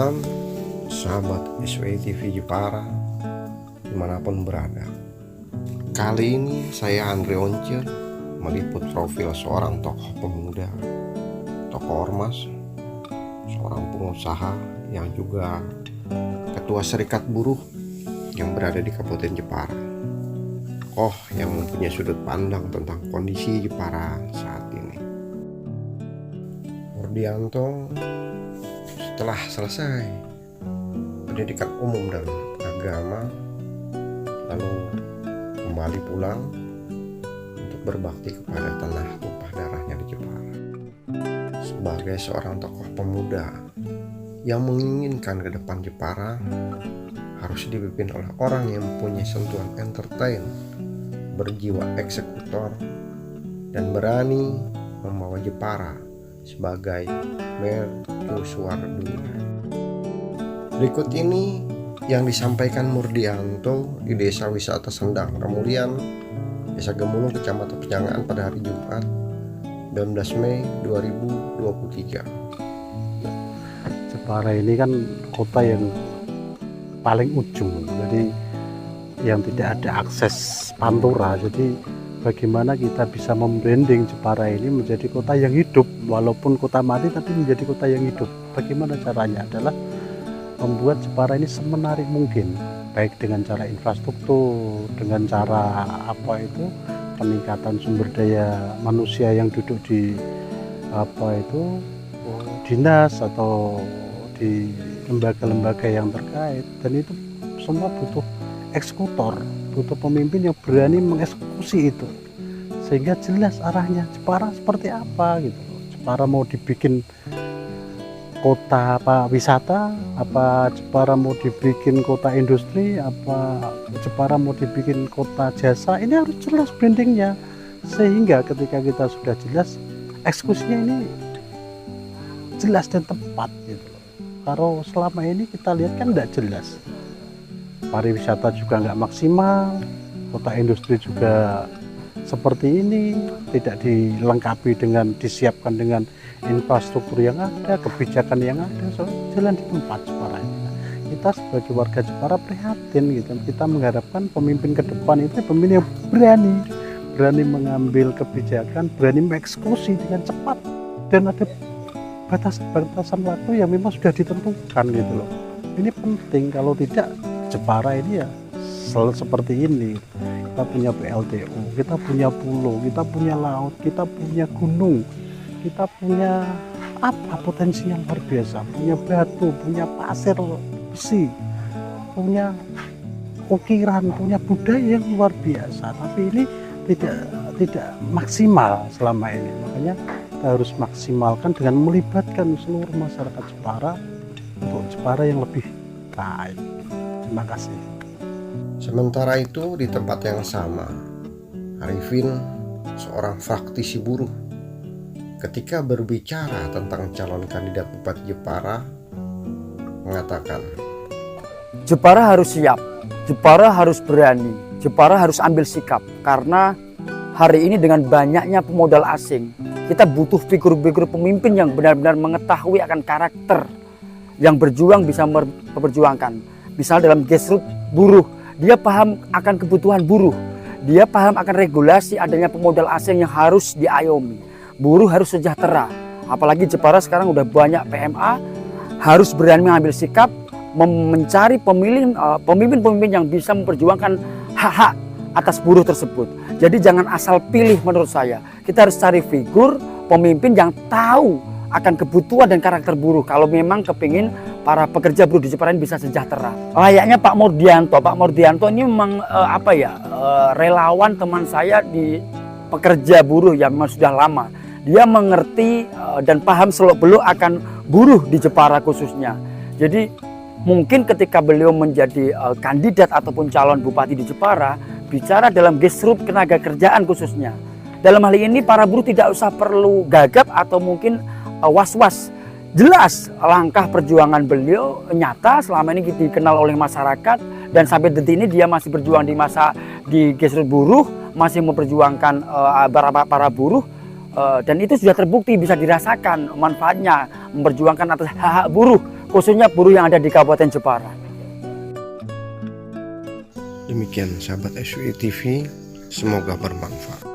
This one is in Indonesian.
malam, sahabat SWI TV Jepara dimanapun berada. Kali ini saya Andre Once meliput profil seorang tokoh pemuda, tokoh ormas, seorang pengusaha yang juga ketua serikat buruh yang berada di Kabupaten Jepara. Yang mempunyai sudut pandang tentang kondisi Jepara saat ini. Murdianto setelah selesai pendidikan umum dan agama, lalu kembali pulang untuk berbakti kepada tanah tumpah darahnya di Jepara. Sebagai seorang tokoh pemuda yang menginginkan ke depan Jepara harus dipimpin oleh orang yang mempunyai sentuhan entertain, berjiwa eksekutor, dan berani membawa Jepara sebagai mercusuar dunia. Berikut ini yang disampaikan Murdianto di Desa Wisata Sendang, Kemulian, Desa Gemulung, Kecamatan Penyangaan pada hari Jumat 19 Mei 2023. Jepara ini kan kota yang paling ujung, jadi yang tidak ada akses pantura. Jadi bagaimana kita bisa membranding Jepara ini menjadi kota yang hidup, walaupun kota mati tapi menjadi kota yang hidup. Bagaimana caranya adalah membuat Jepara ini semenarik mungkin, baik dengan cara infrastruktur, dengan cara peningkatan sumber daya manusia yang duduk di dinas atau di lembaga-lembaga yang terkait. Dan itu semua butuh eksekutor, butuh pemimpin yang berani mengeksekusi itu sehingga jelas arahnya Jepara seperti apa gitu. Jepara mau dibikin kota wisata, apa Jepara mau dibikin kota industri, apa Jepara mau dibikin kota jasa, ini harus jelas brandingnya, sehingga ketika kita sudah jelas, eksekusinya ini jelas dan tepat gitu. Kalau selama ini kita lihat kan tidak jelas, pariwisata juga nggak maksimal, kota industri juga seperti ini, tidak dilengkapi dengan, disiapkan dengan infrastruktur yang ada, kebijakan yang ada, jalan di tempat Jepara ini. Kita sebagai warga Jepara prihatin gitu. Kita mengharapkan pemimpin ke depan itu pemimpin yang berani mengambil kebijakan, berani mengeksekusi dengan cepat, dan ada batasan waktu yang memang sudah ditentukan gitu loh. Ini penting, kalau tidak Jepara ini ya seperti ini. Kita punya PLTU, kita punya pulau, kita punya laut, kita punya gunung, kita punya potensi yang luar biasa, punya batu, punya pasir besi, punya ukiran, punya budaya yang luar biasa. Tapi ini tidak maksimal selama ini. Makanya kita harus maksimalkan dengan melibatkan seluruh masyarakat Jepara untuk Jepara yang lebih baik. Terima kasih. Sementara itu di tempat yang sama, Arifin, seorang praktisi buruh, ketika berbicara tentang calon kandidat Bupati Jepara, mengatakan, Jepara harus siap, Jepara harus berani, Jepara harus ambil sikap. Karena hari ini dengan banyaknya pemodal asing, kita butuh figur-figur pemimpin yang benar-benar mengetahui akan karakter, yang berjuang bisa memperjuangkan. Misal dalam grassroots buruh, dia paham akan kebutuhan buruh, dia paham akan regulasi adanya pemodal asing yang harus diayomi. Buruh harus sejahtera, apalagi Jepara sekarang udah banyak PMA, harus berani mengambil sikap, mencari pemimpin-pemimpin yang bisa memperjuangkan hak-hak atas buruh tersebut. Jadi jangan asal pilih menurut saya, kita harus cari figur pemimpin yang tahu akan kebutuhan dan karakter buruh kalau memang kepingin para pekerja buruh di Jepara ini bisa sejahtera. Layaknya Pak Murdianto ini memang relawan teman saya di pekerja buruh yang memang sudah lama. Dia mengerti dan paham seluk-beluk akan buruh di Jepara khususnya. Jadi mungkin ketika beliau menjadi kandidat ataupun calon bupati di Jepara, bicara dalam grassroots tenaga kerjaan khususnya. Dalam hal ini para buruh tidak usah perlu gagap atau mungkin was-was. Jelas langkah perjuangan beliau nyata, selama ini dikenal oleh masyarakat, dan sampai detik ini dia masih berjuang di grassroots buruh, masih memperjuangkan para buruh. Dan itu sudah terbukti, bisa dirasakan manfaatnya memperjuangkan atas hak-hak buruh, khususnya buruh yang ada di Kabupaten Jepara. Demikian sahabat SWI TV, semoga bermanfaat.